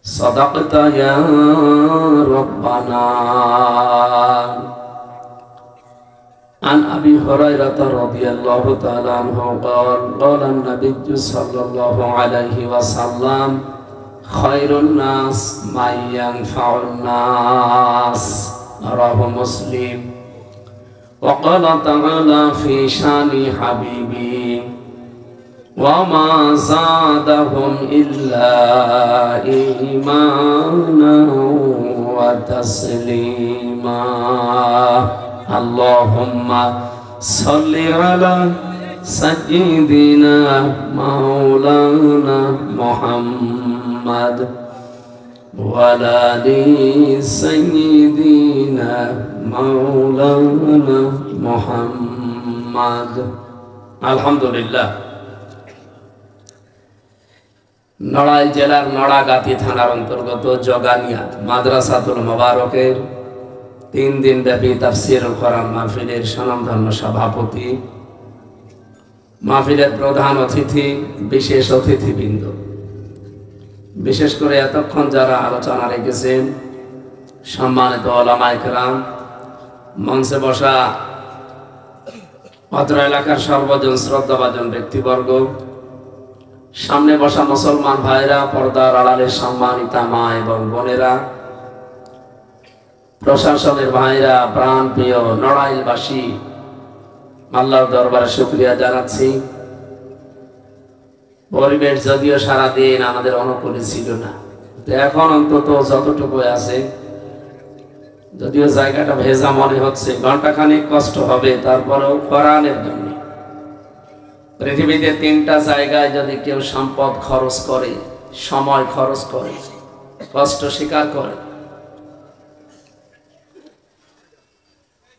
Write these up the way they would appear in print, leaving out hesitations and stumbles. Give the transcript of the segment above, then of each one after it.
صدقت يا ربنا. عن أبي هريرة رضي الله تعالى عنه قال قال النبي صلى الله عليه وسلم خير الناس من ينفع الناس. رواه مسلم. وقال تعالى في شان حبيبي وما زادهم إلا إيمانا وتسليما. اللهم صل على سيدنا مولانا محمد وعلى آل سيدنا مولانا محمد. الحمد لله. নড়াইল জেলার নড়াগাতি থানার অন্তর্গত জগানিয়া মাদ্রাসাতুল মোবারকের 3 দিন ব্যাপী তাফসীরুল কোরআন মাহফিলের স্বনামধন্য সভাপতি, মাহফিলের প্রধান অতিথি, বিশেষ অতিথিবৃন্দ, বিশেষ করে এতক্ষণ যারা আলোচনা রেখেছেন সম্মানিত উলামায়ে কেরাম, মঞ্চে বসা অত্র এলাকার সর্বজন শ্রদ্ধাভাজন ব্যক্তিবর্গ, সামনে বসা মুসলমান ভাইরা, পর্দার আড়ালের সম্মানিতা মা এবং বোনেরা, প্রশাসনের ভাইরা, প্রাণ প্রিয় নড়াইলবাসী, আল্লাহর দরবারে শুকরিয়া জানাচ্ছি। পরিবেশ যদিও সারাদিন আমাদের অনুকূলে ছিল না, তো এখন অন্তত যতটুকু আছে, যদিও জায়গাটা ভেজা মনে হচ্ছে, ঘন্টাখানিক কষ্ট হবে, তারপরেও কোরআনের জন্য পৃথিবীতে 3টা জায়গায় যদি কেউ সম্পদ খরচ করে, সময় খরচ করে, কষ্ট স্বীকার করে,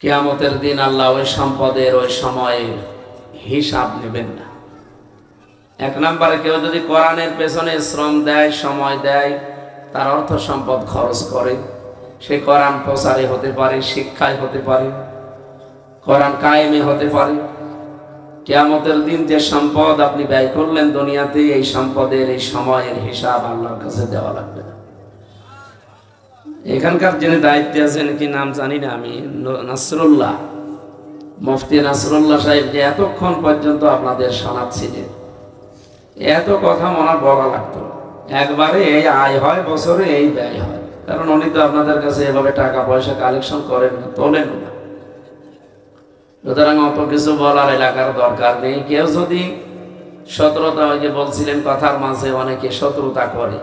কিয়ামতের দিন আল্লাহ ওই সম্পদের ওই সময়ের হিসাব নেবেন না। 1 নম্বরে কেউ যদি কোরআনের পেছনে শ্রম দেয়, সময় দেয়, তার অর্থ সম্পদ খরচ করে, সে কোরআন প্রচারে হতে পারে, শিক্ষায় হতে পারে, কোরআন কায়েমে হতে পারে। কিয়ামতের দিন যে সম্পদ আপনি ব্যয় করলেন দুনিয়াতে, এই সম্পদের এই সময়ের হিসাব আল্লাহর কাছে দেওয়া লাগবে না। এখানকার যিনি দায়িত্বে আছেন, কি নাম জানি না আমি, নাসরুল্লাহ, মুফতি নাসরুল্লাহ সাহেব, যে এতক্ষণ পর্যন্ত আপনাদের শোনাচ্ছিলেন, এত কথা মনে বলা লাগতো। একবারে এই আয় হয় বছরে, এই ব্যয় হয়, কারণ উনি তো আপনাদের কাছে এভাবে টাকা পয়সা কালেকশন করেন না, তোলেন না। সুতরাং অত কিছু বলার এলাকার দরকার নেই। কেউ যদি শত্রুতা, ওই যে বলছিলেন কথার মাঝে অনেকে শত্রুতা করে,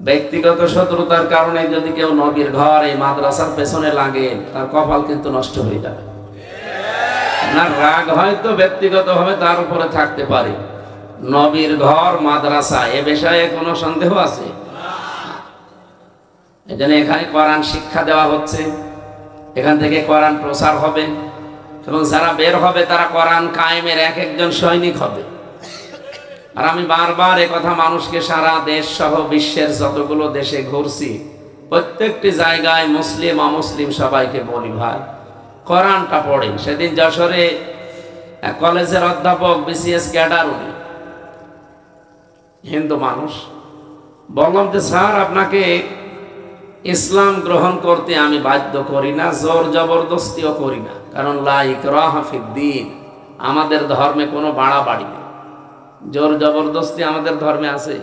ব্যক্তিগত শত্রুতার কারণে যদি কেউ নবীর ঘর এই মাদ্রাসার পেছনে লাগে, তার কপাল কিন্তু নষ্ট হয়ে যাবে। না, রাগ হয়তো ব্যক্তিগত ভাবে তার উপরে থাকতে পারে, নবীর ঘর মাদ্রাসা এ বিষয়ে কোনো সন্দেহ আছে? এজন্য এখানে কোরআন শিক্ষা দেওয়া হচ্ছে, এখান থেকে কোরআন প্রচার হবে, এবং যারা বের হবে তারা কোরআন কায়েমের এক একজন সৈনিক হবে। আর আমি বারবার এই কথা মানুষকে সারা দেশ সহ বিশ্বের যতগুলো দেশে ঘুরছি, প্রত্যেকটি জায়গায় মুসলিম অমুসলিম সবাইকে বলি, ভাই কোরআনটা পড়েন। সেদিন যশোরে এক কলেজের অধ্যাপক, বিসিএস ক্যাডার, উনি হিন্দু মানুষ, বললাম যে স্যার আপনাকে ইসলাম গ্রহণ করতে আমি বাধ্য করি না, জোর জবরদস্তিও করি না, কারণ লা ইকরাহা ফিদ্দীন, আমাদের ধর্মে কোনো বাড়াবাড়ি নেই, জোর জবরদস্তি আমাদের ধর্মে আছে।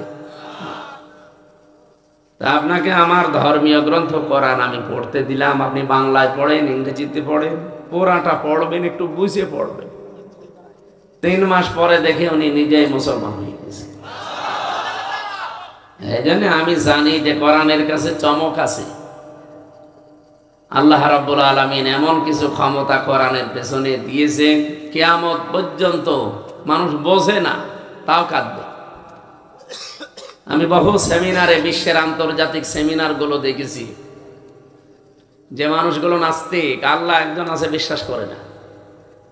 তা আপনাকে আমার ধর্মীয় গ্রন্থ কোরআন আমি পড়তে দিলাম, আপনি বাংলায় পড়েন, ইংরেজিতে পড়েন, পুরাটা পড়বেন, একটু বুঝে পড়বেন। 3 মাস পরে দেখে উনি নিজেই মুসলমান হয়ে গেছে। এই জন্য আমি জানি যে কোরআনের কাছে চমক আছে। আল্লাহ রাব্বুল আলামিন এমন কিছু ক্ষমতা কোরআনের পেছনে দিয়েছে, কিয়ামত পর্যন্ত মানুষ বোঝে না, তাও কাঁদবে। আমি বহু সেমিনারে, বিশ্বের আন্তর্জাতিক সেমিনারগুলো দেখেছি, যে মানুষগুলো নাস্তিক, আল্লাহ একজন আছে বিশ্বাস করে না,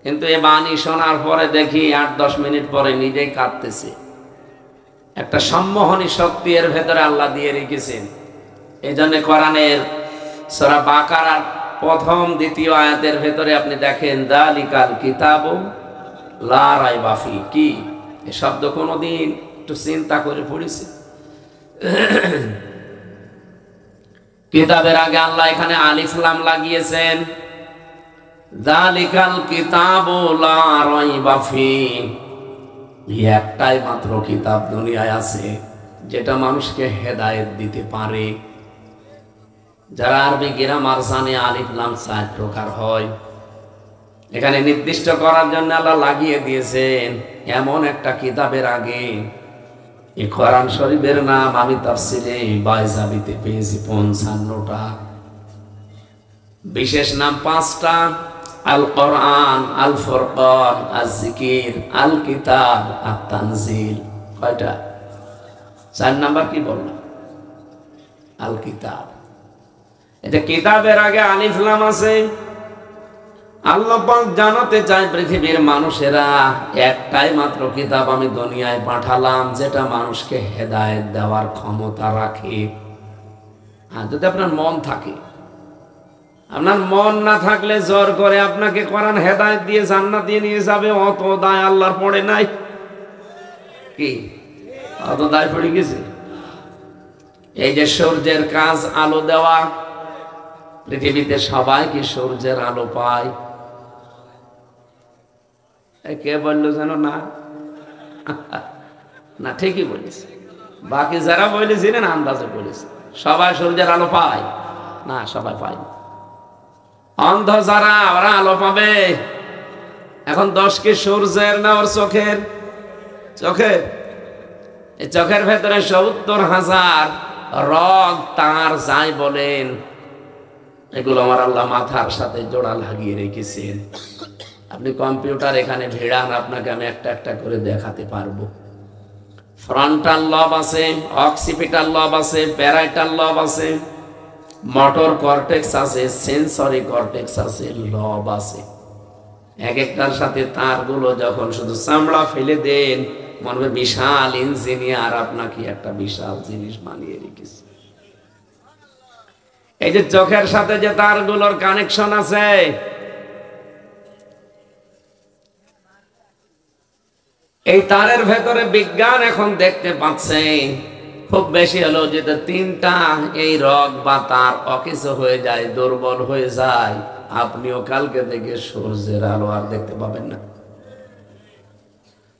কিন্তু এ বাণী শোনার পরে দেখি 8-10 মিনিট পরে নিজেই কাঁদতেছে। একটা সম্মোহনী শক্তি এর ভেতরে আল্লাহ দিয়ে রেখেছেন। এই জন্য কোরআনের সূরা বাকারার 1-2 আয়াতের ভেতরে আপনি দেখেন, যালিকাল কিতাবু লা রাইবা ফি, কি এই শব্দ কোনদিন একটু চিন্তা করে পড়েছে? কিতাবের আগে আল্লাহ এখানে আলিফ লাম লাগিয়েছেন। যালিকাল কিতাবু লা রাইবা ফীহি, একটাই মাত্র কিতাব দুনিয়ায় আছে যেটা মানুষকে হেদায়েত দিতে পারে। যারা আরবি গ্রামার জানে আলিফ লাম 4 প্রকার হয়, এখানে নির্দিষ্ট করার জন্য আল্লাহ লাগিয়ে দিয়েছেন এমন একটা কিতাবের আগে। এই কোরআন শরীফের নাম আমি তাফসীরে বাইজাবিতে পেয়েছি 55টা, বিশেষ নাম 5টা, আল কোরআন, আল ফুরকান, আল জিকির, আল কিতাব, আত তানজিল। কয়টা? 4 নাম্বার কি বললাম? আল কিতাব। এটা কিতাবের আগে আলিফ লাম আছে। আল্লাহ পাক জানাতে চায় পৃথিবীর মানুষেরা একটাই মাত্র কিতাব আমি দুনিয়ায় পাঠালাম যেটা মানুষকে হেদায়েত দেওয়ার ক্ষমতা রাখে। আর যদি আপনার মন থাকে, আপনার মন না থাকলে জোর করে আপনাকে কোরআন হেদায়েত দিয়ে জান্নাত দিয়ে নিয়ে যাবে, অত দায় আল্লাহর পড়ে নাই। কি অত দায় পড়ে গেছে? এই যে সূর্যের কাজ আলো দেওয়া, পৃথিবীতে সবাই কি সূর্যের আলো পায়? কে বললো যেন না? না, ঠিকই বলেছে। বাকি যারা বলেছিলেন আন্দাজে বলেছে। সবাই সূর্যের আলো পায় না, সবাই পায় না। অন্ধ যারা, ওরা আলো পাবে। এখন দোষ কি সূর্যের না ওর চোখের? চোখের। এই চোখের ভেতরে ৭০,০০০ রগ তার যাই বলেন, এগুলো আমার আল্লাহ মাথার সাথে জোড়া লাগিয়ে রেখেছেন। আপনি কম্পিউটার এখানে ভিড়ান, আপনাকে আমি একটা একটা করে দেখাতে পারবো। ফ্রন্টাল লব আছে, অক্সিপিটাল লব আছে, প্যারাইটাল লব আছে, মোটর কর্টেক্স আছে, সেন্সরি কর্টেক্স আছে, লব আছে। এক একটার সাথে তারগুলো যখন শুধু চামড়া ফেলে দেন, মনে হবে বিশাল ইঞ্জিনিয়ার আপনাকে একটা বিশাল জিনিস বানিয়ে রেখেছে। এই যে চোখের সাথে যে তারগুলোর কানেকশন আছে, এই তারের ভেতরে বিজ্ঞান এখন দেখতে পাচ্ছে খুব বেশি হলো যেটা 3টা এই রগ বা তার অকেজো হয়ে যায়, দুর্বল হয়ে যায়, আপনিও কালকে থেকে সূর্যের আলো আর দেখতে পাবেন না।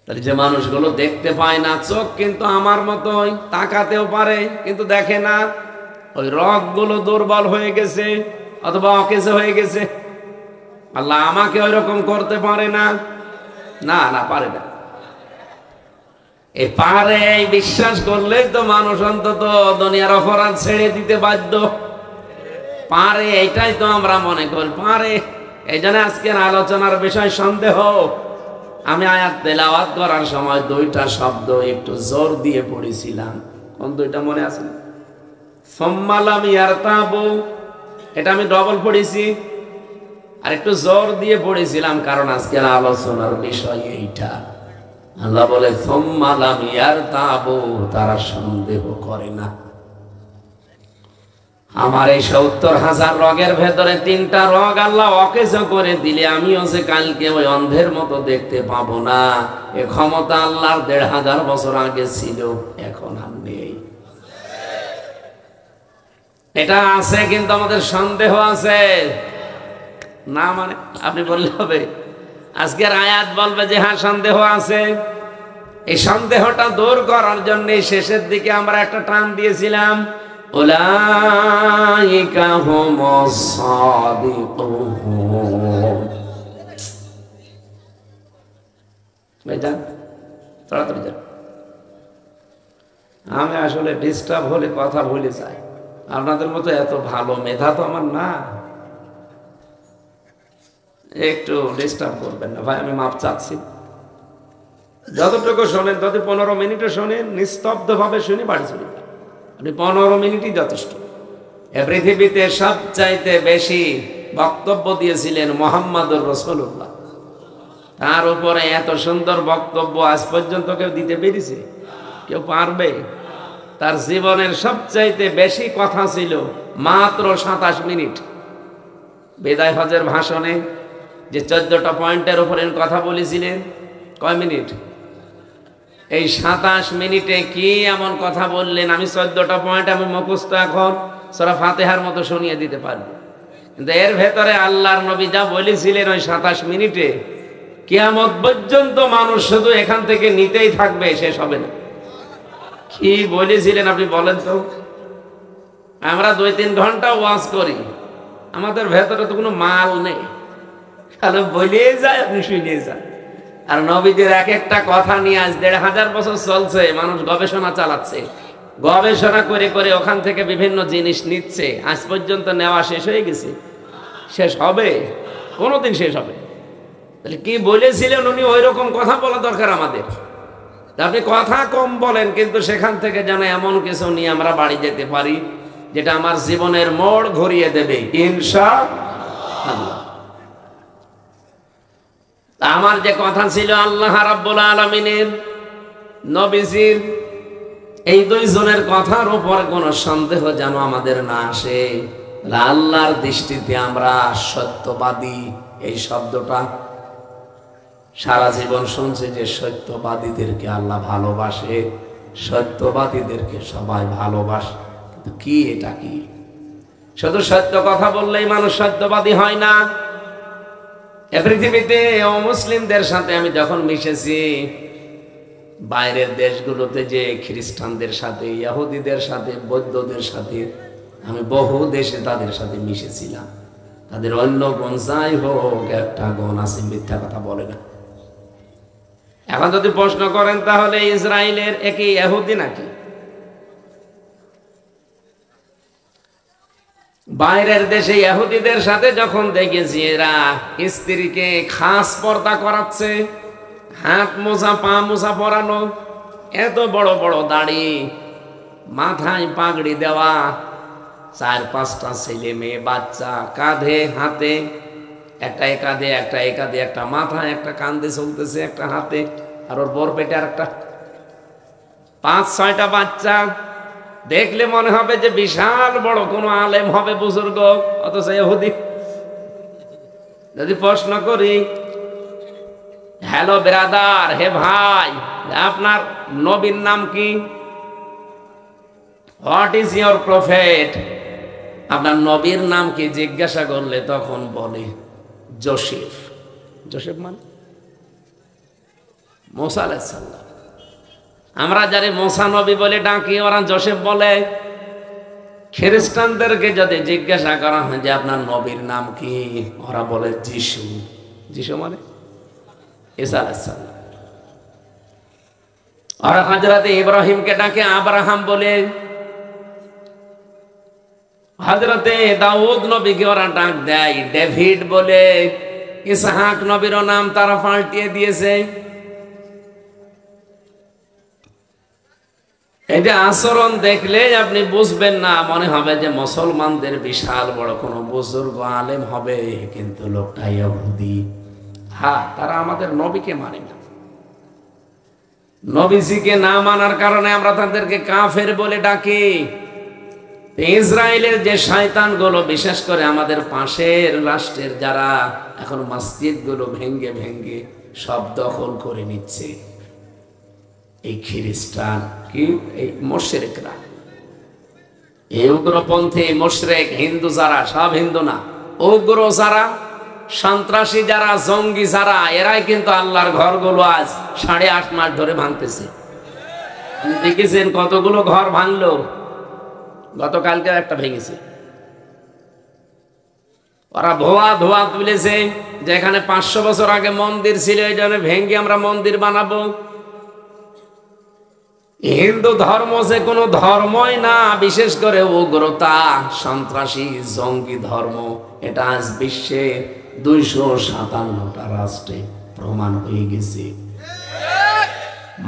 তাহলে যে মানুষগুলো দেখতে পায় না, চোখ কিন্তু আমার মতোই, তাকাতেও পারে কিন্তু দেখে না, ওই রগগুলো দুর্বল হয়ে গেছে অথবা অকেজো হয়ে গেছে। আল্লাহ আমাকে ওই রকম করতে পারে না? না, না পারে না। এই পারে, এই বিশ্বাস করলেই তো মানুষ অন্তত দুনিয়ার অপরাধ ছেড়ে দিতে বাধ্য। পারে, এইটাই তো আমরা মনে করি পারে। এই জন্য আজকের আলোচনার বিষয় সন্দেহ। আমি আয়াত তেলাওয়াত করার সময় 2টা শব্দ একটু জোর দিয়ে পড়েছিলাম। কোন 2টা মনে আছে? সুম্মা লাম ইয়ারতাবু, এটা আমি ডবল পড়েছি, আর একটু জোর দিয়ে পড়েছিলাম কারণ আজকের আলোচনার বিষয় এইটা। আল্লাহ বলে সুম্মা লাম ইয়ারতাবু, তারা সন্দেহ করে না। আমার এই ৭০,০০০ রগের ভেতরে 3টা রগ আল্লাহ অকেজো করে দিলে আমিও যে কালকে ওই অন্ধের মতো দেখতে পাবো না, এ ক্ষমতা আল্লাহর ১৫০০ বছর আগে ছিল, এখন আর নেই। এটা আছে কিন্তু আমাদের সন্দেহ আছে না। মানে আপনি বললে হবে, আজকের আয়াত বলবে যে হ্যাঁ সন্দেহ আছে। এই সন্দেহটা দূর করার জন্য শেষের দিকে আমরা একটা টান দিয়েছিলাম, উলাইকা হুমুস সাদিকুন। ভাইজান তাড়াতাড়ি যান, আমি আসলে ডিস্টার্ব হলে কথা ভুলে যাই। আপনাদের মতো এত ভালো মেধা তো আমার না, একটু ডিস্টার্ব করবেন না ভাই, আমি মাপ চাচ্ছি। যতটুকু শোনেন, যদি 15 মিনিটও শোনেন, নিস্তব্ধ ভাবে শুনে বাড়ি চলে যান। আপনি 15 মিনিটই যথেষ্ট। এ পৃথিবীতে সবচাইতে বেশি বক্তব্য দিয়েছিলেন মুহাম্মদুর রাসূলুল্লাহ। তার উপরে এত সুন্দর বক্তব্য আজ পর্যন্ত কেউ দিতে পেরেছে? কেউ পারবে? তার জীবনের সবচাইতে বেশি কথা ছিল মাত্র 27 মিনিট। বিদায় হজের ভাষণে যে 14টা পয়েন্টের উপরে কথা বলেছিলেন, কয় মিনিট? এই 27 মিনিটে কি এমন কথা বললেন? আমি 14টা পয়েন্ট আমি মুখস্থ এখন, সূরা ফাতিহার মতো শুনিয়ে দিতে পারবো, কিন্তু এর ভেতরে আল্লাহর নবী যা বলেছিলেন ওই 27 মিনিটে, কিয়ামত পর্যন্ত মানুষ শুধু এখান থেকে নিতেই থাকবে, শেষ হবে না। কি বলেছিলেন আপনি বলেন তো? আমরা 2-3 ঘন্টা ওয়াজ করি, আমাদের ভেতরে তো কোনো মাল নেই, খালি বলিয়ে যায়, আপনি শুনিয়ে যান। আর নবীদের এক একটা কথা নিয়ে আজ 1500 বছর চলছে, মানুষ গবেষণা চালাচ্ছে, গবেষণা করে করে ওখান থেকে বিভিন্ন জিনিস নিচ্ছে, আজ পর্যন্ত নেওয়া শেষ হয়ে গেছে? শেষ হবে? কোনোদিন শেষ হবে? তাহলে কি বলেছিলেন উনি, ওই রকম কথা বলা দরকার আমাদের। আপনি কথা কম বলেন, কিন্তু সেখান থেকে যেন এমন কিছু নিয়ে আমরা বাড়ি যেতে পারি যেটা আমার জীবনের মোড় ঘুরিয়ে দেবে ইনশাআল্লাহ। আমার যে কথা ছিল আল্লাহ রাব্বুল আলামিনের নবীজির এই 2 জনের কথার উপর কোনো সন্দেহ যেন আমাদের না আসে। আল্লাহর দৃষ্টিতে আমরা সত্যবাদী, এই শব্দটা সারা জীবন শুনছে যে সত্যবাদীদেরকে আল্লাহ ভালোবাসে, সত্যবাদীদেরকে সবাই ভালোবাসে, কিন্তু কি এটা কি? শুধু সত্য কথা বললেই মানুষ সত্যবাদী হয় না। এ পৃথিবীতে অমুসলিমদের সাথে আমি যখন মিশেছি, বাইরের দেশগুলোতে যে খ্রিস্টানদের সাথে, ইহুদিদের সাথে, বৌদ্ধদের সাথে, আমি বহু দেশে তাদের সাথে মিশেছিলাম। তাদের অন্য গুণ যাই হোক, একটা গুণ আছে, মিথ্যা কথা বলে না। এখন যদি প্রশ্ন করেন তাহলে ইসরায়েলের একই ইহুদি নাকি? বাইরের দেশে ইহুদিদের সাথে যখন দেখেছি এরা স্ত্রীকে খাস পর্দা করাচ্ছে, হাত মোছা পা মোছা পরানো, এত বড় বড় দাড়ি, মাথায় পাগড়ি দেওয়া, 4-5টা ছেলে মেয়ে বাচ্চা, কাঁধে হাতে, একটা এ কাঁধে একটা এ কাঁধে, একটা মাথায় একটা কাঁধে চলতেছে, একটা হাতে, আর ওর বর পেটে আর একটা, 5-6টা বাচ্চা। দেখলে মনে হবে যে বিশাল বড় কোনো আলেম হবে, বুজুর্গ, অথচ ইহুদি। যদি প্রশ্ন করি, হ্যালো ব্রাদার, হে ভাই, আপনার নবীর নাম কি? What is your prophet? আপনার নবীর নাম কি জিজ্ঞাসা করলে তখন বলে জোসেফ। জোসেফ মানে মুসা আলাইহিস সালাম। আমরা যারে মুসা নবী বলে ডাকি, ওরা জোসেফ বলে। খ্রিস্টানদেরকে যদি জিজ্ঞাসা করা হয় যে আপনার নবীর নাম কি, ওরা বলে যিশু। যিশু মানে ঈসা আলাইহিস সালাম। ওরা হযরত ইব্রাহিমকে ডাকে আব্রাহাম বলে। হযরতে দাউদ নবীকে ওরা ডাক দেয় ডেভিড বলে। ইসহাক নবীর নাম তারা পাল্টিয়ে দিয়েছে। এই যে আচরণ দেখলে আপনি বুঝবেন না, মনে হবে যে মুসলমানদের বিশাল বড় কোনো বুজুর্গ আলেম হবে, কিন্তু লোকটা ইহুদি। হ্যাঁ, তারা আমাদের নবীকে মানে না। নবীজিকে না মানার কারণে আমরা তাদেরকে কাফের বলে ডাকি। ইসরায়েলের যে শয়তানগুলো, বিশেষ করে আমাদের পাশের রাষ্ট্রের যারা এখন মসজিদগুলো ভেঙ্গে ভেঙ্গে সব দখল করে নিচ্ছে, এই খ্রিস্টান কি, এই মুশরিকরা, এই উগ্রপন্থী মুশরিক হিন্দু যারা, সব হিন্দু না, উগ্র যারা, সন্ত্রাসী যারা, জঙ্গি যারা, এরাই কিন্তু আল্লাহর ঘরগুলো আজ 8.5 মাস ধরে ভাঙতেছে। দেখেছেন কতগুলো ঘর ভাঙলো? গতকালকে একটা ভেঙেছে। ওরা ধোয়া ধোয়া তুলেছে, যেখানে 500 বছর আগে মন্দির ছিল, এই জন্য ভেঙে আমরা মন্দির বানাবো। হিন্দু ধর্ম যে কোনো ধর্মই না, বিশেষ করে উগ্রতা, সন্ত্রাসী, জঙ্গি ধর্ম, এটা আজ বিশ্বের 257টা রাষ্ট্রে প্রমাণ হয়ে গেছে।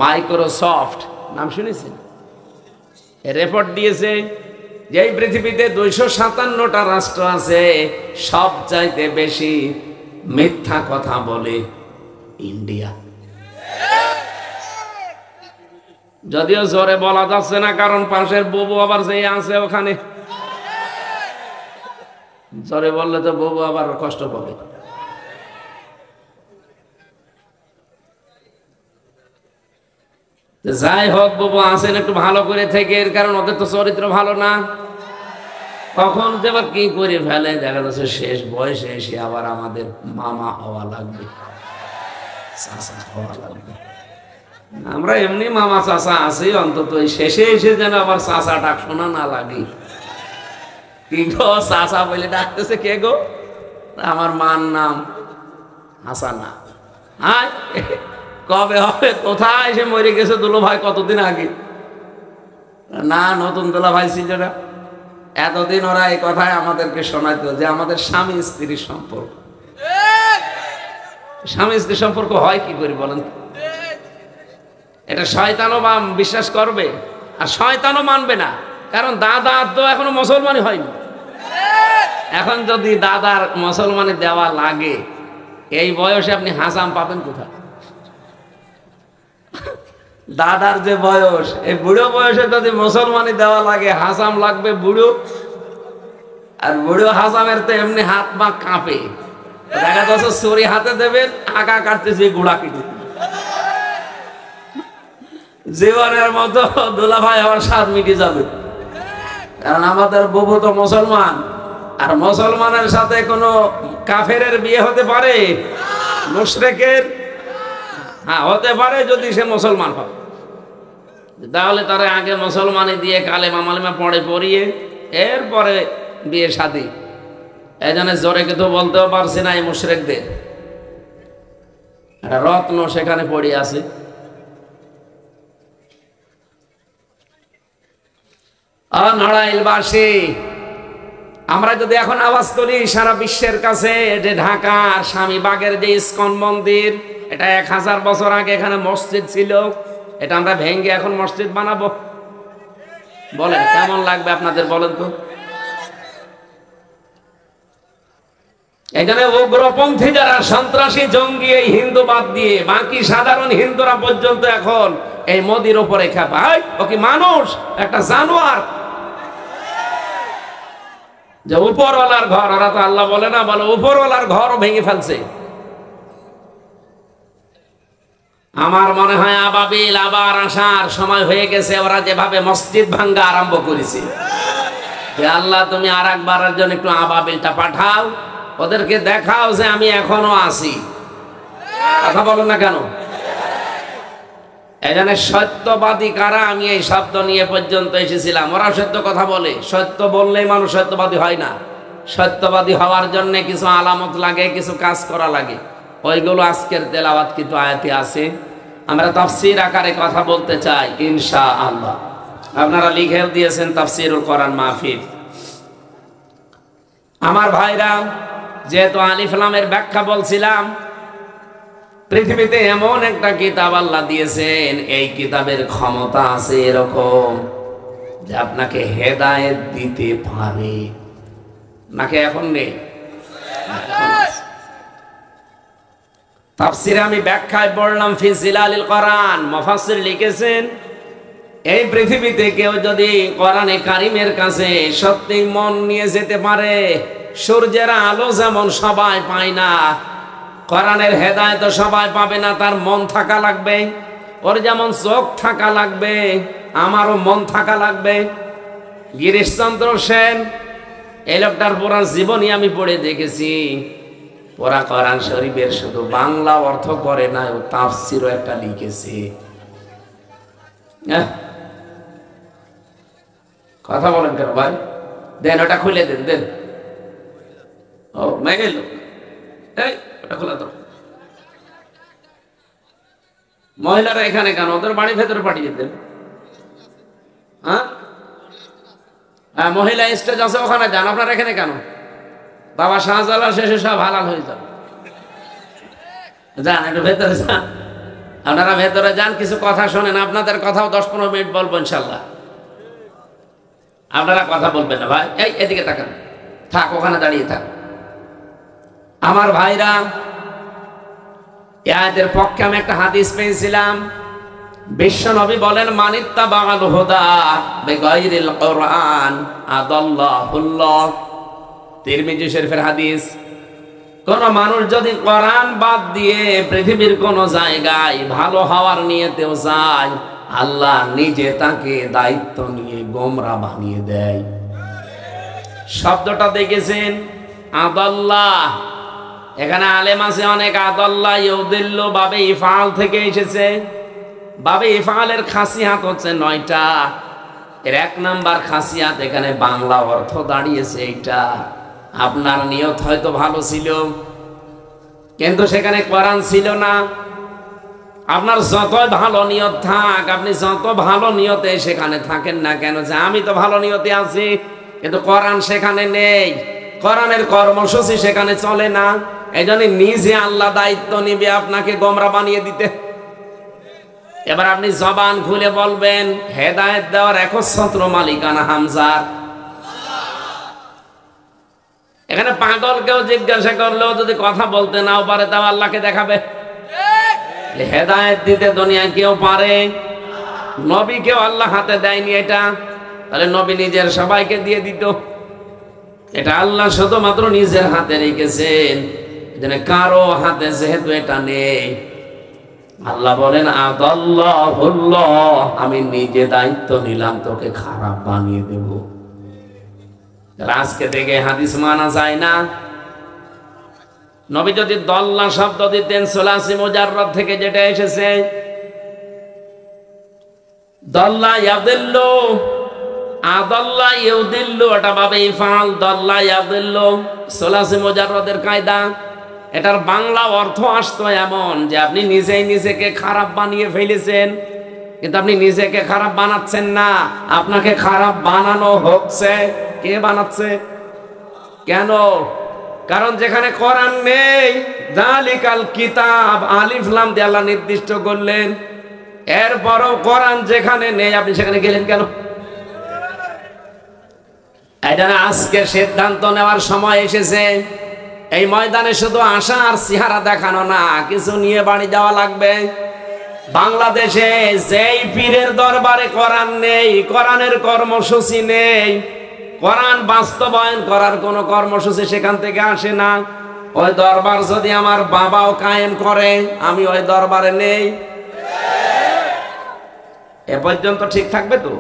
মাইক্রোসফট নাম শুনেছেন? রিপোর্ট দিয়েছে যে এই পৃথিবীতে 257টা রাষ্ট্র আছে, সবচাইতে বেশি মিথ্যা কথা বলে ইন্ডিয়া। যদিও জোরে বলা যাচ্ছে না, কারণ পাশের বুবু আবার যে আছে ওখানে, জোরে বললে তো বুবু আবার কষ্ট পাবে। যাই হোক, বুবু আছেন একটু ভালো করে থেকে, এর কারণ ওদের তো চরিত্র ভালো না। কখন যে আবার কি করে ফেলে, দেখা যাচ্ছে শেষ বয়সে এসে আবার আমাদের মামা হওয়া লাগবে, চাচা হওয়া লাগবে। আমরা এমনি মামা চাচা আছি, অন্তত এই শেষে এসে যেন আবার চাচা ডাক শোনা না লাগে। কি গো চাচা বলে ডাকতেছে, কে গো? আমার মার নাম হাসানা। হ্যাঁ, কবে হবে? কোথায় এসে মরে গেছে দুলো ভাই কতদিন আগে? না, নতুন দুলা ভাই ছিল না। এতদিন ওরা এই কথায় আমাদেরকে শোনাইতো যে আমাদের স্বামী স্ত্রীর সম্পর্ক। স্বামী স্ত্রীর সম্পর্ক হয় কি করে বলেন? এটা শয়তানও বিশ্বাস করবে, আর শয়তানও মানবে না, কারণ দাদা তো এখনো মুসলমানই হয়নি। এখন যদি দাদার মুসলমানি দেওয়া লাগে, এই বয়সে আপনি হাসাম পাবেন কোথায়? দাদার যে বয়স, এই বুড়ো বয়সে যদি মুসলমানি দেওয়া লাগে, হাসাম লাগবে বুড়ো। আর বুড়ো হাসামের তো এমনি হাত পা কাঁপে, দেখা যাচ্ছে ছুরি হাতে দেবেন, আগা কাটতেছে গোড়া কেটে। জীবনের মতো দুলা ভাই আমার স্বাদ মিটে যাবে, কারণ আমাদের বুবু তো মুসলমান। আর মুসলমানের সাথে কোনো কাফেরের বিয়ে হতে পারে? মুশরিকের? হ্যাঁ, হতে পারে যদি সে মুসলমান হয়। তাহলে তারা আগে মুসলমানি দিয়ে কালেমা মালেমা পড়িয়ে এরপরে বিয়ে শাদী। এই জন্য জোরে কিন্তু বলতেও পারছে না এই মুশরিকদের। একটা রত্ন সেখানে পড়ে আছে। নড়াইলবাসী, আমরা যদি এখন আওয়াজ করি সারা বিশ্বের কাছে, যে ঢাকার স্বামীবাগের যে ইস্কন মন্দির, এটা 1000 বছর আগে এখানে মসজিদ ছিল, এটা আমরা ভেঙে এখন মসজিদ বানাবো। বলেন কেমন লাগবে আপনাদের? বলেন তো। এখানে উগ্রপন্থী যারা সন্ত্রাসী জঙ্গি, এই হিন্দুবাদ দিয়ে বাকি সাধারণ হিন্দুরা পর্যন্ত এখন এই মোদির উপরে খেপায়। ও কি মানুষ? একটা জানোয়ার। যে উপরওয়ালার ঘর, ওরা তো আল্লাহ বলে না, বলে উপরওয়ালার ঘর ভেঙে ফেলছে। আমার মনে হয় আবাবিল আবার আসার সময় হয়ে গেছে। ওরা যেভাবে মসজিদ ভাঙ্গা আরম্ভ করেছে, যে আল্লাহ তুমি আর একবারের জন্য একটু আবাবিলটা পাঠাও, ওদেরকে দেখাও যে আমি এখনো আছি। কথা বলো না কেন? এখানে সত্যবাদী কারা? আমি এই শব্দ নিয়ে পর্যন্ত এসেছিলাম। ওরা সত্য কথা বলে, সত্য বললেই মানুষ সত্যবাদী হয় না। সত্যবাদী হওয়ার জন্য কিছু আলামত লাগে, কিছু কাজ করা লাগে। ওইগুলো আজকের তেলাওয়াত কিন্তু আয়াতে আছে। আমরা তাফসীর আকারে কথা বলতে চাই ইনশাআল্লাহ। আপনারা লিখেও দিয়েছেন তাফসীরুল কোরআন মাহফিল। আমার ভাইরা, যেহেতু আলিফ লামের ব্যাখ্যা বলছিলাম, পৃথিবীতে এমন একটা কিতাব আল্লাহ দিয়েছেন, এই কিতাবের ক্ষমতা আছে এরকম যে আপনাকে হেদায়েত দিতে পারে। নাকি এখন নেই? তাফসীরে আমি ব্যাখ্যায় পড়লাম ফি জিলালিল কোরআন, মুফাসসির লিখেছেন এই পৃথিবীতে কেউ যদি কোরআনে কারিমের কাছে সত্যি মন নিয়ে যেতে পারে, সূর্যের আলো যেমন সবাই পায় না, কোরআনের হেদায়েত সবাই পাবে না, তার মন থাকা লাগবে। ওর যেমন চোখ থাকা লাগবে, আমারও মন থাকা লাগবে। গিরিশচন্দ্র সেন, এই লোকটার পুরা জীবনী আমি পড়ে দেখেছি। ওরা কোরআন শরীফের শুধু বাংলা অর্থ করে না, ও তাফসীরও একটা লিখেছে। কথা বলেন কেন ভাই? দেন ওটা খুলে দেন, দেন। ও মেয়ে লোক, এই ওটা খোলা তো। মহিলারা এখানে কেন? ওদের বাড়ির ভেতরে পাঠিয়ে দেন। হ্যাঁ, মহিলা স্টেজ আছে, ওখানে যান। আপনারা এখানে কেন? বাবা শাহজালাল শেষে সব হালাল হয়ে যাবে। যান একটু ভেতরে যান, আপনারা ভেতরে যান, কিছু কথা শোনেন। আপনাদের কথাও 10-15 মিনিট বলবো ইনশাল্লাহ। আপনারা কথা বলবেন না ভাই, এই এদিকে তাকান, থাক ওখানে দাঁড়িয়ে থাক। আমার ভাইরা, এর পক্ষে আমি একটা হাদিস পেয়েছিলাম। বিশ্ব নবী বলেন, মানিত্তাবাল হুদা বিগাইরিল কোরআন আদাল্লাহুল্লাহ। তিরমিজি শরীফের হাদিস। কোন মানুষ যদি কোরআন বাদ দিয়ে পৃথিবীর কোন জায়গায় ভালো হওয়ার নিয়েতেও যায়, আল্লাহ নিজে তাকে দায়িত্ব নিয়ে গোমরা বানিয়ে দেয়। শব্দটা দেখেছেন আদাল্লাহ, এখানে আলেম আছে অনেক। আদাল্লাহ ইউদিল্লু বাবে ইফআল থেকে এসেছে। বাবে ইফআলের খাসিয়াত হচ্ছে 9টা। এর 1 নাম্বার খাসিয়াত এখানে বাংলা অর্থ দাঁড়িয়েছে এইটা। আপনার নিয়ত হয়তো ভালো ছিল, কিন্তু সেখানে কোরআন ছিল না। আপনার যতই ভালো নিয়ত থাক, আপনি যত ভালো নিয়তে সেখানে থাকেন না কেন, যে আমি তো ভালো নিয়তে আছি, কিন্তু কোরআন সেখানে নেই, কোরআনের কর্মসূচি সেখানে চলে না। এই জন্য নিজে আল্লাহ দায়িত্ব নিবে আপনাকে গোমরা বানিয়ে দিতে। এবার আপনি জবান খুলে বলবেন হেদায়েত দেওয়ার একচ্ছত্র মালিকানা হামজার। এখানে পাগলকেও জিজ্ঞাসা করলেও যদি কথা বলতে নাও পারে, তাও আল্লাহকে দেখাবে। হেদায়েত দিতে দুনিয়ায় কেউ পারে? নবীকেও আল্লাহ হাতে দেয়নি এটা, তাহলে নবী নিজের সবাইকে দিয়ে দিত। এটা আল্লাহ শুধুমাত্র নিজের হাতে রেখেছেন, এজন্য কারো হাতে যেহেতু এটা নেই, আল্লাহ বলেন আদাল্লাহুল্লাহ, আমি নিজে দায়িত্ব নিলাম তোকে খারাপ বানিয়ে দেব। আজকে থেকে হাদিস মানা যায় না। নবী যদি দল্লা শব্দ দিতেন সুলাসি মুজাররদ থেকে যেটা এসেছে, দল্লা ইয়াদিল্লু, আদাল্লা ইউদিল্লু, এটা ভাবে ইফআল, দল্লা ইয়াদিল্লু সুলাসি মুজাররদের কায়দা। এটার বাংলা অর্থ আসতো এমন যে আপনি নিজেই নিজেকে খারাপ বানিয়ে ফেলেছেন, কিন্তু আপনি নিজেকে খারাপ বানাচ্ছেন না, আপনাকে খারাপ বানানো হচ্ছে। কে বানাচ্ছে? কেন? কারণ যেখানে কোরআন নেই, যালিকাল কিতাব আলিফ লাম দিয়ে আল্লাহ নির্দিষ্ট করলেন, এরপরও কোরআন যেখানে নেই আপনি সেখানে গেলেন কেন? এটা না, আজকে সিদ্ধান্ত নেওয়ার সময় এসেছে। এই ময়দানে শুধু আসা আর চেহারা দেখানো না, কিছু নিয়ে বাড়ি যাওয়া লাগবে। বাংলাদেশে যেই পীরের দরবারে কোরআন নেই, কোরআনের কর্মসূচি নেই, কোরআন বাস্তবায়ন করার কোন কর্মসূচি সেখান থেকে আসে না। ওই দরবার যদি আমার বাবাও কায়েম করে, আমি ওই দরবারে নেই, এ পর্যন্ত ঠিক থাকবে তো?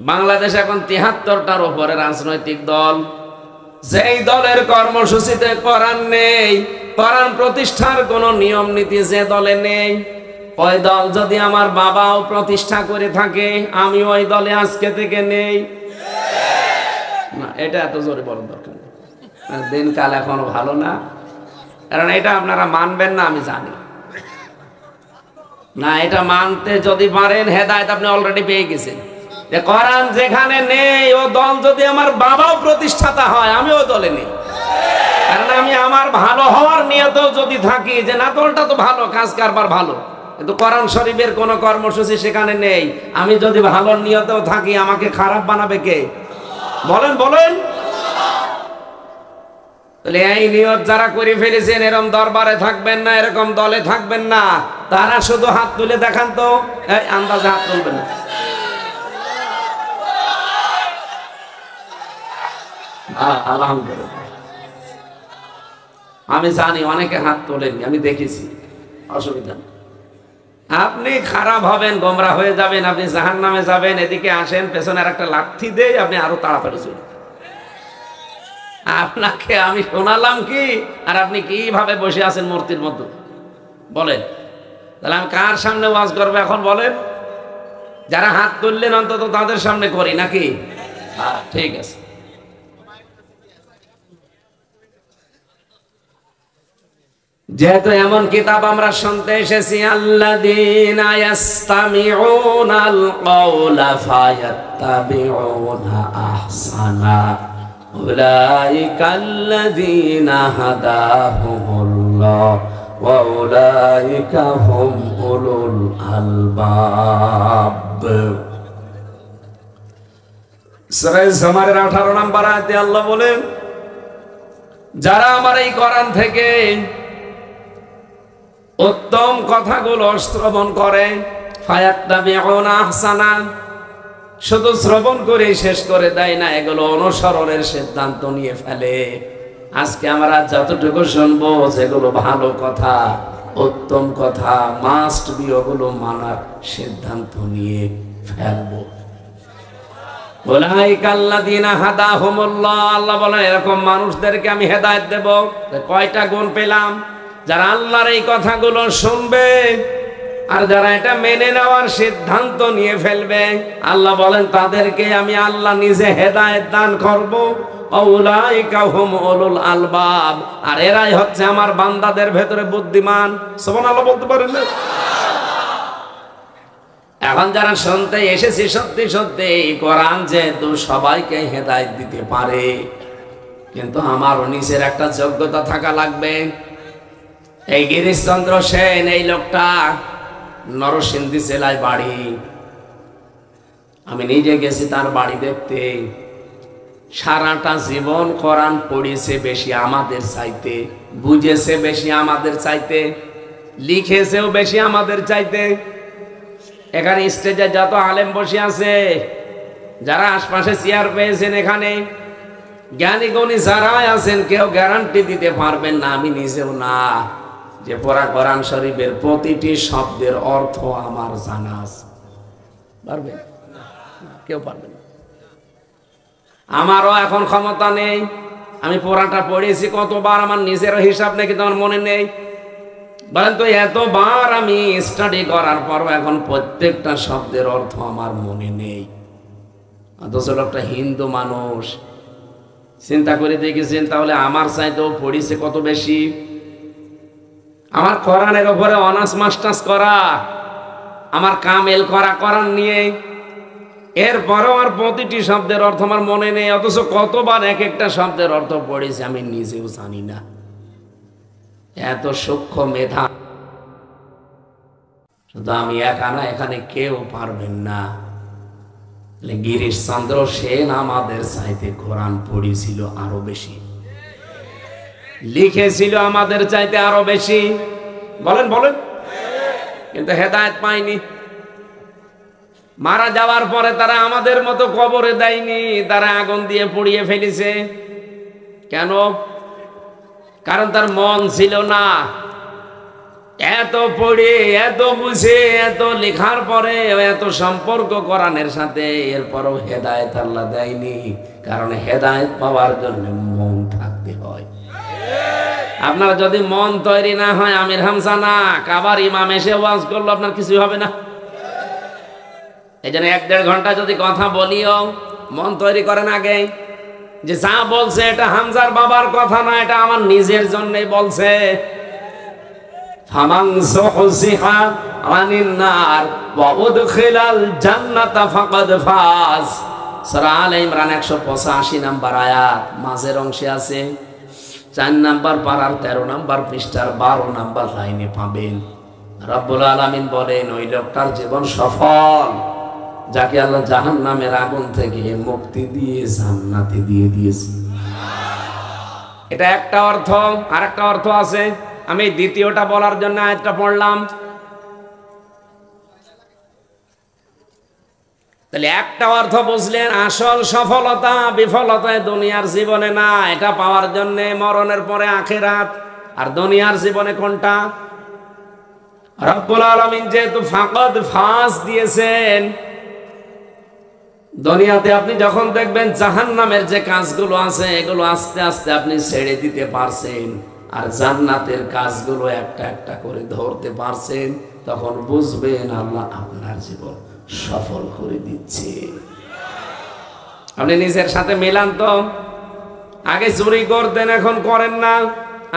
বাংলাদেশ এখন 73টার উপরে রাজনৈতিক দল, যেই দলের কর্মসূচিতে কোরআন নেই, কোরআন প্রতিষ্ঠার কোন নিয়ম নীতি যে দলে নেই, ওই দল যদি আমার বাবাও প্রতিষ্ঠা করে থাকে, আমি ওই দলে আজকে থেকে নেই। না, এটা এত জোরে বলার দরকার নেই, দিনকাল এখনো ভালো না। কারণ এটা আপনারা মানবেন না আমি জানি না। এটা মানতে যদি পারেন, হেদায়েত আপনি অলরেডি পেয়ে গেছেন। যে কোরআন যেখানে নেই, ও দল যদি আমার বাবাও প্রতিষ্ঠাতা হয়, আমি ওই দলে নেই। কারণ আমি আমার ভালো হওয়ার নিয়তেও যদি থাকি, যে না দলটা তো ভালো, কাজ কারবার ভালো, কিন্তু কোরআন শরীফের কোন কর্মসূচি সেখানে নেই, আমি যদি ভালো নিয়তেও থাকি, আমাকে খারাপ বানাবে কে? বলেন বলেন। তাহলে এই নিয়ত যারা করে ফেলেছেন, এরকম দরবারে থাকবেন না, এরকম দলে থাকবেন না, তারা শুধু হাত তুলে দেখান তো। এই আন্দাজে হাত তুলবেন না। আলহামদুলিল্লাহ, আমি জানি অনেকে হাত তোলেননি, আমি দেখেছি, অসুবিধা নেই। আপনি খারাপ হবেন, গোমরা হয়ে যাবেন, আপনি জাহান্নামে যাবেন। এদিকে আসেন, পেছনের একটা লাঠি দেই, আপনি আরো তাড়াতাড়ি চলুন। আপনাকে আমি শোনালাম কি, আর আপনি কিভাবে বসে আছেন মূর্তির মতো? বলেন, তাহলে আমি কার সামনে ওয়াজ করবো এখন বলেন? যারা হাত তুললেন অন্তত তাদের সামনে করি নাকি? ঠিক আছে। যেহেতু এমন কিতাব আমরা শুনতে এসেছি, আল্লাযীনা ইয়াসতামিউনাল কাওলা ফায়াত্তাবিউনা আহসানা উলাইকাল্লাযীনা হাদাহুমুল্লাহ ওয়া উলাইকা হুম উলুল আলবাব। সূরা জুমারের 18 নম্বর আয়াতে আল্লাহ বলেন, যারা আমার এই কোরআন থেকে উত্তম কথাগুলো শ্রবণ করে, ফায়াত্তাবিউনা আহসানা, শুধু শ্রবণ করে শেষ করে দেয় না, এগুলো অনুসরণের সিদ্ধান্ত নিয়ে ফেলে। আজকে আমরা যতটুকু শুনবো যেগুলো ভালো কথা, উত্তম কথা, মাস্ট বি, ওগুলো মানার সিদ্ধান্ত নিয়ে ফেলবো। উলাইকাল্লাযীনা হাদাহুমুল্লাহ, আল্লাহ বলেন এরকম মানুষদেরকে আমি হেদায়েত দেব। কয়টা গুণ পেলাম? যারা আল্লাহর এই কথাগুলো শুনবে আর যারা এটা মেনে নেওয়ার সিদ্ধান্ত নিয়ে ফেলবে, আল্লাহ বলেন তাদেরকে আমি আল্লাহ নিজে হেদায়েত দান করব। উলাইকা হুম উলুল আলবাব, আর এরাই হচ্ছে আমার বান্দাদের ভেতরে বুদ্ধিমান। সুবহানাল্লাহ বলতে পারেন না? এখন যারা শুনতে এসেছি, সত্যি সত্যি কোরআন যেহেতু সবাইকে হেদায়েত দিতে পারে, কিন্তু আমারও নিজের একটা যোগ্যতা থাকা লাগবে। এই গিরিশচন্দ্র সেন, এই লোকটা নরসিংদী জেলায় বাড়ি। আমি নিজে গেছি তার বাড়ি দেখতে। সারাটা জীবন কোরআন পড়েছে বেশি আমাদের চাইতে, বুঝেছে বেশি আমাদের চাইতে, লিখেছেও বেশি আমাদের চাইতে। এখানে স্টেজে যত আলেম বসে আছে, যারা আশপাশে চেয়ার পেয়েছেন, এখানে জ্ঞানী গুণী যারা আছেন, কেউ গ্যারান্টি দিতে পারবেন না, আমি নিজেও না, যে পড়া কোরআন শরীফের প্রতিটি শব্দের অর্থ আমার জানা আছে। পারবেন? কেউ পারবেন না। আমারও এখন ক্ষমতা নেই। আমি পড়াটা পড়েছি কতবার আমার নিজেরও হিসাব নেই, কিন্তু আমার মনে নেই। বলেন তো, এতবার আমি স্টাডি করার পরও এখন প্রত্যেকটা শব্দের অর্থ আমার মনে নেই। অথচ লোকটা হিন্দু মানুষ। চিন্তা করে দেখেছেন তাহলে আমার চাইতেও পড়েছে কত বেশি। আমার কোরআনের উপরে অনার্স মাস্টার্স করা, আমার কামেল করা কোরআন নিয়ে, এরপরও আর প্রতিটি শব্দের অর্থ আমার মনে নেই। অথচ কতবার এক একটা শব্দের অর্থ পড়েছি আমি নিজেও জানি না। এত সূক্ষ্ম মেধা শুধু আমি একা না, এখানে কেউ পারবেন না। গিরিশচন্দ্র সেন আমাদের চাইতে কোরআন পড়েছিল আরো বেশি, লিখেছিল আমাদের চাইতে আরো বেশি। বলেন বলেন। কিন্তু হেদায়েত পায়নি। মারা যাওয়ার পরে তারা আমাদের মতো কবরে দেয়নি, তারা আগুন দিয়ে পুড়িয়ে ফেলেছে। কেন? কারণ তার মন ছিল না। এত পড়ে, এত বুঝে, এত লেখার পরে, এত সম্পর্ক কোরআনের সাথে, এরপরও হেদায়েত আল্লাহ দেয়নি। কারণ হেদায়েত পাওয়ার জন্য মন থাকতে হয়। আপনার যদি মন তৈরি না হয়, আমির হামজা না, কাবার ইমাম এসে ওয়াজ করলো, আপনার কিছু হবে না। এই জন্য 1-1.5 ঘন্টা যদি কথা বলিও, মন তৈরি করেন আগে, যে যা বলছে এটা হামজার বাবার কথা না, এটা আমার নিজের জন্যই বলছে। ফামান যুহজিহা আনিন নার ওয়া উদখিলাল জান্নাতা ফাকাদ ফাজ। সূরা আলে ইমরান 185 নম্বর আয়াত, মাঝের অংশে আছে। 4 নাম্বার পারার 13 নাম্বার পৃষ্ঠার 12 নাম্বার লাইনে পাবেন। রব্বুল আলামিন বলেন, ওই লোকটার জীবন সফল যাকে আল্লাহ জাহান্নামের আগুন থেকে মুক্তি দিয়ে জান্নাতে দিয়ে দিয়েছে। এটা একটা অর্থ। আর একটা অর্থ আছে, আমি দ্বিতীয়টা বলার জন্য আয়াতটা পড়লাম। তাহলে একটা অর্থ বুঝলেন, আসল সফলতা বিফলতায় দুনিয়ার জীবনে না, এটা পাওয়ার জন্য মরণের পরে আখিরাত। আর দুনিয়ার জীবনে কোনটা? রব্বুল আলামিন যেহেতু ফাকাদ ফাজ দিয়েছেন, দুনিয়াতে আপনি যখন দেখবেন জাহান্নামের যে কাজগুলো আছে, এগুলো আস্তে আস্তে আপনি ছেড়ে দিতে পারছেন, আর জান্নাতের কাজগুলো একটা একটা করে ধরতে পারছেন, তখন বুঝবেন আল্লাহ আপনার জীবন সফল করে দিচ্ছে। আপনি নিজের সাথে মেলান তো। আগে চুরি করতেন, এখন করেন না।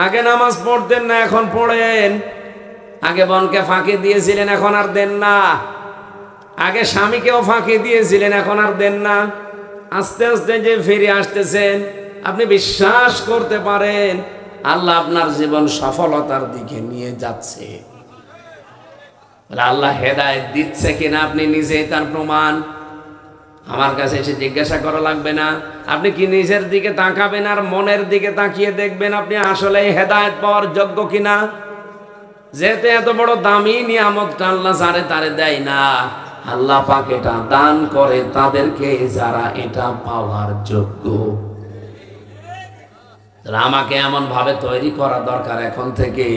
আগে নামাজ পড়তেন না, এখন পড়েন। আগে বোনকে ফাঁকি দিয়েছিলেন, এখন আর দেন না। আগে স্বামীকেও ফাঁকি দিয়েছিলেন, এখন আর দেন না। আস্তে আস্তে যে ফিরে আসতেছেন, আপনি বিশ্বাস করতে পারেন আল্লাহ আপনার জীবন সফলতার দিকে নিয়ে যাচ্ছে। আল্লাহ হেদায়েত দিচ্ছে কিনা আপনি নিজেই তার প্রমাণ। আমার কাছে এসে জিজ্ঞাসা করা লাগবে না। আপনি কি নিজের দিকে তাকাবেন আর মনের দিকে তাকিয়ে দেখবেন আপনি আসলে হেদায়েত পাওয়ার যোগ্য কিনা। যেহেতু এত বড় দামি নিয়ামতটা আল্লাহ যারে তারে দেয় না, আল্লাহ পাক এটা দান করে তাদেরকে যারা এটা পাওয়ার যোগ্য। আমাকে এমন ভাবে তৈরি করা দরকার এখন থেকে,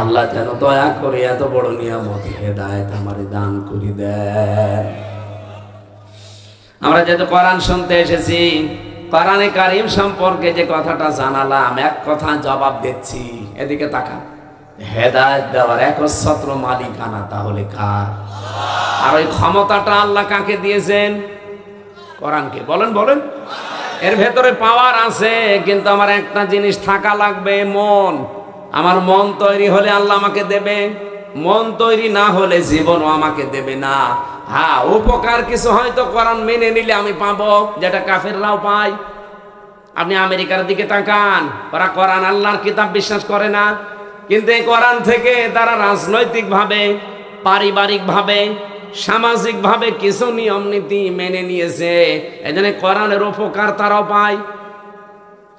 আল্লাহ যেন দয়া করে এত বড় নিয়ামত হেদায়েত আমারে দান করে দেয়। আমরা যেহেতু কোরআন শুনতে এসেছি, কোরআনে কারীম সম্পর্কে যে কথাটা জানালাম, এক কথা জবাব দিচ্ছি। এদিকে তাকান। হেদায়েত দেওয়ার একচ্ছত্র মালিকানা তাহলে কার? আর ওই ক্ষমতাটা আল্লাহ কাকে দিয়েছেন? কোরআনকে। বলেন বলেন। এর ভেতরে পাওয়ার আছে, কিন্তু আমার একটা জিনিস থাকা লাগবে, মন। আমার মন তৈরি হলে আল্লাহ আমাকে দেবে, মন তৈরি না হলে জীবনও আমাকে দেবে না। হ্যাঁ, উপকার কিছু হয়তো কোরআন মেনে নিলে আমি পাবো, যেটা কাফেররাও পায়। আপনি আমেরিকার দিকে তাকান, ওরা কোরআন আল্লাহর কিতাব বিশ্বাস করে না, কিন্তু এই কোরআন থেকে তারা রাজনৈতিকভাবে, পারিবারিকভাবে, সামাজিকভাবে কিছু নিয়ম নীতি মেনে নিয়েছে। এজন্য কোরআনের উপকার তারাও পায়।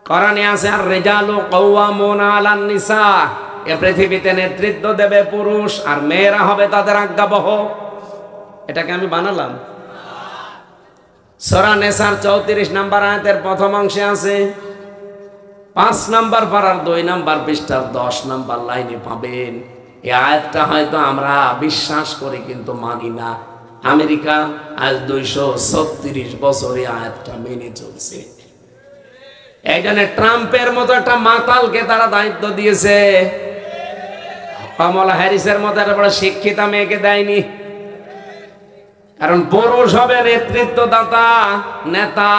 কোরআনে আছে আর রিজালু কাওয়ামুনা আলান নিসা, এ পৃথিবীতে নেতৃত্ব দেবে পুরুষ আর মেয়েরা হবে তাদের আজ্ঞাবহ। এটাকে আমি বানালাম। সূরা নিসার 34 নম্বর আয়াতের প্রথম অংশে আছে, 5 নম্বর পারার 2 নম্বর পৃষ্ঠার 10 নম্বর লাইনে পাবেন। এই আয়াতটা হয়তো আমরা বিশ্বাস করি কিন্তু মানি না। আমেরিকা আজ 236 বছর এই আয়াতটা মেনে চলছে। এই জন্য ট্রাম্পের মতো একটা মাতালকে তারা দায়িত্ব দিয়েছে, কমলা হ্যারিসের মতো একটা বড় শিক্ষিতা মেয়েকে দেয়নি। কারণ পুরুষ হবে নেতৃত্বদাতা, নেতা।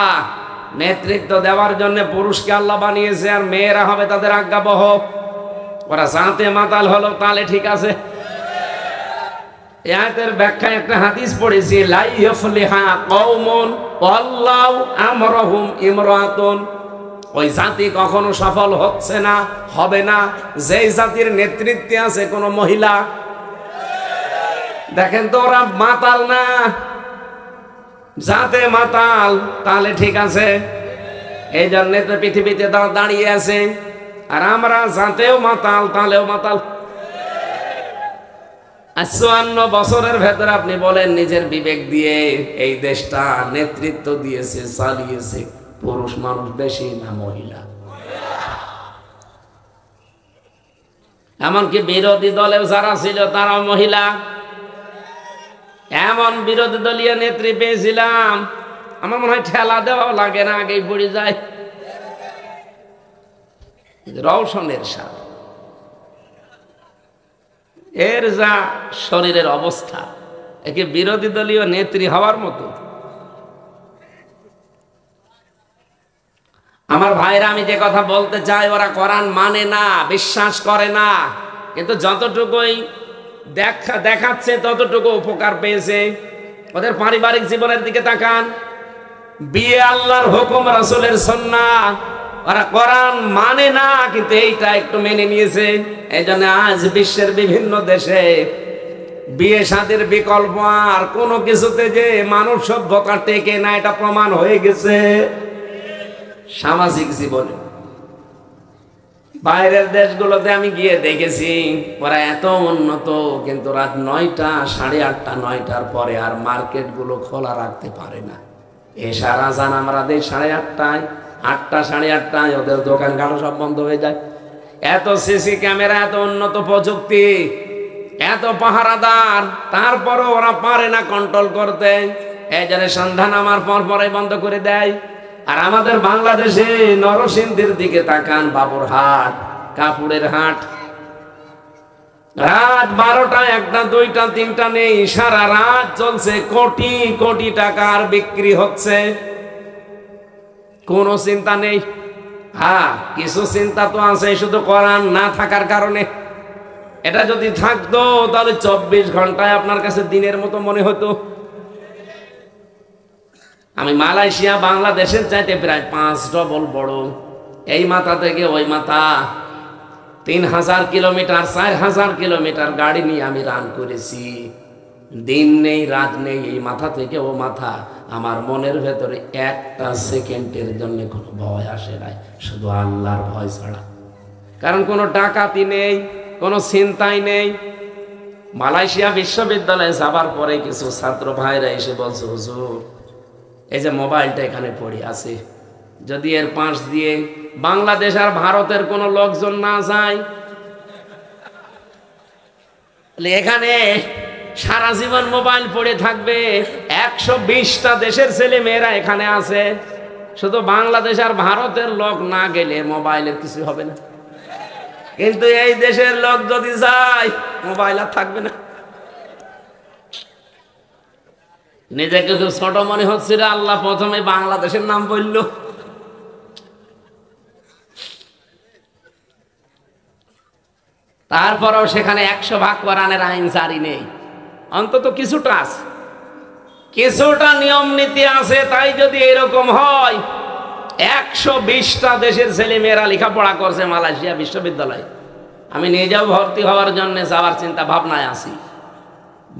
নেতৃত্ব দেওয়ার জন্য পুরুষকে আল্লাহ বানিয়েছে, আর মেয়েরা হবে তাদের আজ্ঞাবহ। ওরা জাতে মাতাল হলো তাহলে ঠিক আছে। এই আয়াতের ব্যাখ্যায় একটা হাদিস পড়েছি, লা ইয়াফলিহা কওমুন ওয়াল্লাহু আমরুহুম ইমরাতুন। ওই জাতি কখনো সফল হচ্ছে না, হবে না, যেই জাতির নেতৃত্বে আছে কোনো মহিলা। দেখেন তো, ওরা মাতাল না, জাতে মাতাল, তাহলে ঠিক আছে। এই জন্য তো পৃথিবীতে দাঁড়িয়ে আছে। আর আমরা জাতেও মাতাল, তাহলেও মাতাল। 54 বছরের ভেতরে আপনি বলেন নিজের বিবেক দিয়ে এই দেশটা নেতৃত্ব দিয়েছে, চালিয়েছে পুরুষ মানুষ বেশি না মহিলা? এমনকি বিরোধী দলেও যারা ছিল তারাও মহিলা। এমন বিরোধী দলীয় নেত্রী পেয়েছিলাম, আমার মনে হয় ঠেলা দেওয়াও লাগে না, আগেই পড়ে যায়। রওশনের সাথে এর যা শরীরের অবস্থা, একে বিরোধী দলীয় নেত্রী হওয়ার মতো। আমার ভাইরা, আমি যে কথা বলতে চাই, ওরা কোরআন মানে না, বিশ্বাস করে না, কিন্তু যতটুকুই দেখাচ্ছে ততটুকু উপকার পেয়েছে। ওদের পারিবারিক জীবনের দিকে তাকান, বিয়ে আল্লাহর হুকুম, রাসূলের সুন্নাহ। ওরা কোরআন মানে না, কিন্তু এইটা একটু মেনে নিয়েছে। এই জন্য আজ বিশ্বের বিভিন্ন দেশে বিয়ে শাদীর বিকল্প আর কোনো কিছুতে যে মানব সভ্যতা টেকে না, এটা প্রমাণ হয়ে গেছে। সামাজিক জীবনে বাইরের দেশগুলোতে আমি গিয়ে দেখেছি, ওরা এত উন্নত, কিন্তু রাত 9টা, 8:30, 9টার পরে আর মার্কেটগুলো খোলা রাখতে পারে না। এশার আজান আমরা দেই 8:30টায়, 8টা, 8:30টায় ওদের দোকানঘাট সব বন্ধ হয়ে যায়। এত সিসি ক্যামেরা, এত উন্নত প্রযুক্তি, এত পাহারাদার, তারপরও ওরা পারে না কন্ট্রোল করতে। এই জন্য সন্ধ্যা নামার পরে বন্ধ করে দেয়। আর আমাদের বাংলাদেশে নরসিংদীর দিকে তাকান, বাবুরহাট, কাপুরের হাট, রাত 12টা, 1টা, 2টা, 3টা নেই, সারা রাত চলছে, কোটি কোটি টাকার বিক্রি হচ্ছে, কোনো চিন্তা নেই। হ্যাঁ, কিছু চিন্তা তো আছে, শুধু কোরআন না থাকার কারণে। এটা যদি থাকতো তাহলে 24 ঘন্টায় আপনার কাছে দিনের মতো মনে হতো। আমি মালয়েশিয়া বাংলাদেশের চাইতে প্রায় 5 ডবল বড়। এই মাথা থেকে ওই মাথা 3000 কিলোমিটার, 4000 কিলোমিটার গাড়ি নিয়ে আমি রান করেছি। দিন নেই রাত নেই, এই মাথা থেকে ও মাথা। আমার মনের ভেতরে একটা সেকেন্ডের জন্য কোনো ভয় আসে নাই, শুধু আল্লাহর ভয় ছাড়া। কারণ কোনো ডাকাতি নেই, কোনো চিন্তাই নেই। মালয়েশিয়া বিশ্ববিদ্যালয়ে যাবার পরে কিছু ছাত্র ভাইরা এসে বলছে, হুজুর, এই যে মোবাইলটা এখানে পড়ে আছে, যদি এর পাশ দিয়ে বাংলাদেশ আর ভারতের কোনো লোকজন না যায়, এখানে সারা জীবন মোবাইল পড়ে থাকবে। 120টা দেশের ছেলে মেয়েরা এখানে আছে। শুধু বাংলাদেশ আর ভারতের লোক না গেলে মোবাইলের কিছু হবে না, কিন্তু এই দেশের লোক যদি যায় মোবাইল আর থাকবে না। নিজেকে খুব ছোট মনে হচ্ছিল, আল্লাহ প্রথমে বাংলাদেশের নাম বলল। তারপরেও সেখানে 100 ভাগ কোরআনের আইন জারি নেই, অন্তত কিছুটা আছে, কিছুটা নিয়ম নীতি আছে। তাই যদি এরকম হয়, 120টা দেশের ছেলে মেয়েরা লেখাপড়া করছে মালয়েশিয়া বিশ্ববিদ্যালয়ে। আমি নিজেও ভর্তি হওয়ার জন্য যাওয়ার চিন্তা ভাবনায় আছি।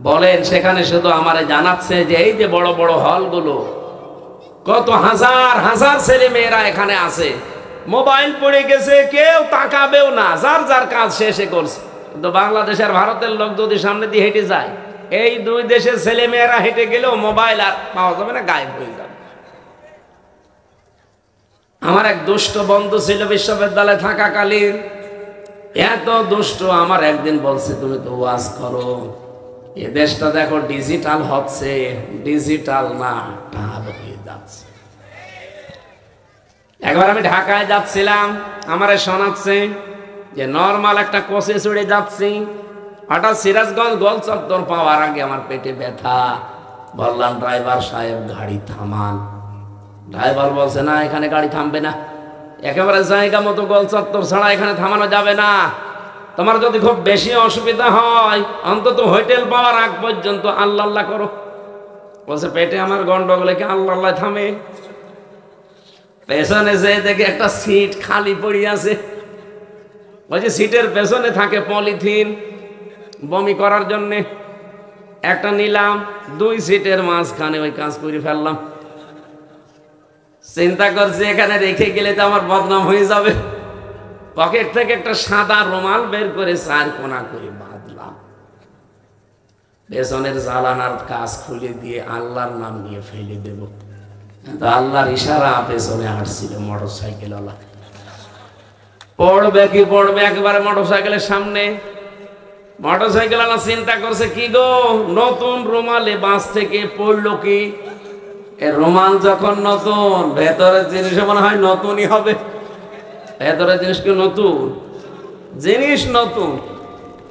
বলেন, সেখানে শুধু আমারে জানাচ্ছে যে এই যে বড় বড় হলগুলো, কত হাজার হাজার ছেলে মেয়েরা এখানে আছে, মোবাইল পড়ে গেছে, কেউ তাকাবেও না, যার যার কাজ শেষে করছে। কিন্তু বাংলাদেশ আর ভারতের লোক যদি সামনে দিয়ে হেঁটে যায়, এই দুই দেশের ছেলে মেয়েরা হেঁটে গেলেও মোবাইল আর পাওয়া যাবে না, গায়েব হয়ে যাবে। আমার এক দুষ্ট বন্ধু ছিল বিশ্ববিদ্যালয়ে থাকাকালীন, এত দুষ্ট। আমার একদিন বলছে, তুমি তো ওয়াজ করো, এ দেশটা দেখো ডিজিটাল হচ্ছে, ডিজিটাল না টাল হয়ে যাচ্ছে। একবার আমি ঢাকায় যাচ্ছিলাম, আমারে শোনাচ্ছে যে নর্মাল একটা কোচে চড়ে যাচ্ছি, হঠাৎ সিরাজগঞ্জ গোল চত্বর পাওয়ার আগে আমার পেটে ব্যথা। বললাম, ড্রাইভার সাহেব গাড়ি থামান। ড্রাইভার বলছে, না এখানে গাড়ি থামবে না, একেবারে জায়গা মতো গোল চত্বর ছাড়া এখানে থামানো যাবে না। তোমার যদি খুব বেশি অসুবিধা হয়, অন্তত হোটেল পাওয়ার আগ পর্যন্ত আল্লাহ আল্লাহ করো। বলছে, পেটে আমার গন্ডগোলে কি আল্লাহ আল্লাহ থামে? পেছনে যে দেখে একটা সিট খালি পড়ে আছে, বলছে সিটের পেছনে থাকে পলিথিন বমি করার জন্য, একটা নিলাম, 2 সিটের মাঝখানে ওই কাজ করে ফেললাম। চিন্তা করছি এখানে রেখে গেলে তো আমার বদনাম হয়ে যাবে। পকেট থেকে একটা সাদা রুমাল বের করে 4 কোনা করে বাঁধলাম, পেছনের জালানার কাজ খুলে দিয়ে আল্লাহর নাম নিয়ে ফেলে দেব। আল্লাহর ইশারা, পেছনে হাঁটছিল মোটর সাইকেল ওলা। পড়বে কি পড়বে একেবারে মোটর সাইকেলের সামনে। মোটর সাইকেল ওলা চিন্তা করছে, কি গো, নতুন রুমালে বাস থেকে পড়লো কি? এ রুমাল যখন নতুন, ভেতরের জিনিস মনে হয় নতুনই হবে। ভেতরের জিনিস কি নতুন? জিনিস নতুন।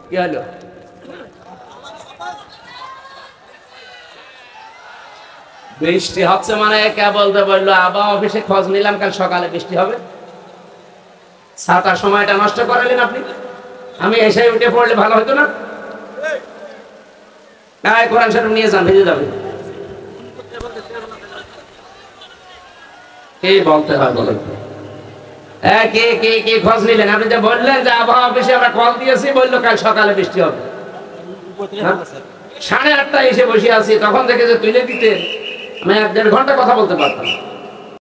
কি হলো? বৃষ্টি হচ্ছে মানে কে বলতে বললো, আবহাওয়া অফিসে খোঁজ নিলাম, কাল সকালে বৃষ্টি হবে। ছাতার সময়টা নষ্ট করালেন আপনি। আমি এসে উঠে পড়লে ভালো হতো না? কোরআন শরীফ নিয়ে যান, ভেজে যাবে। কে বলতে হয় বলেন? কে কে কে খোঁজ নিলেন? আপনি যে বললেন যে আবহাওয়া অফিসে আমরা কল দিয়েছি, বললো কাল সকালে বৃষ্টি হবে। 8:30টায় এসে বসে আছি, তখন থেকে যে তুলে দিতেন আমি 1-1.5 ঘন্টা কথা বলতে পারতাম।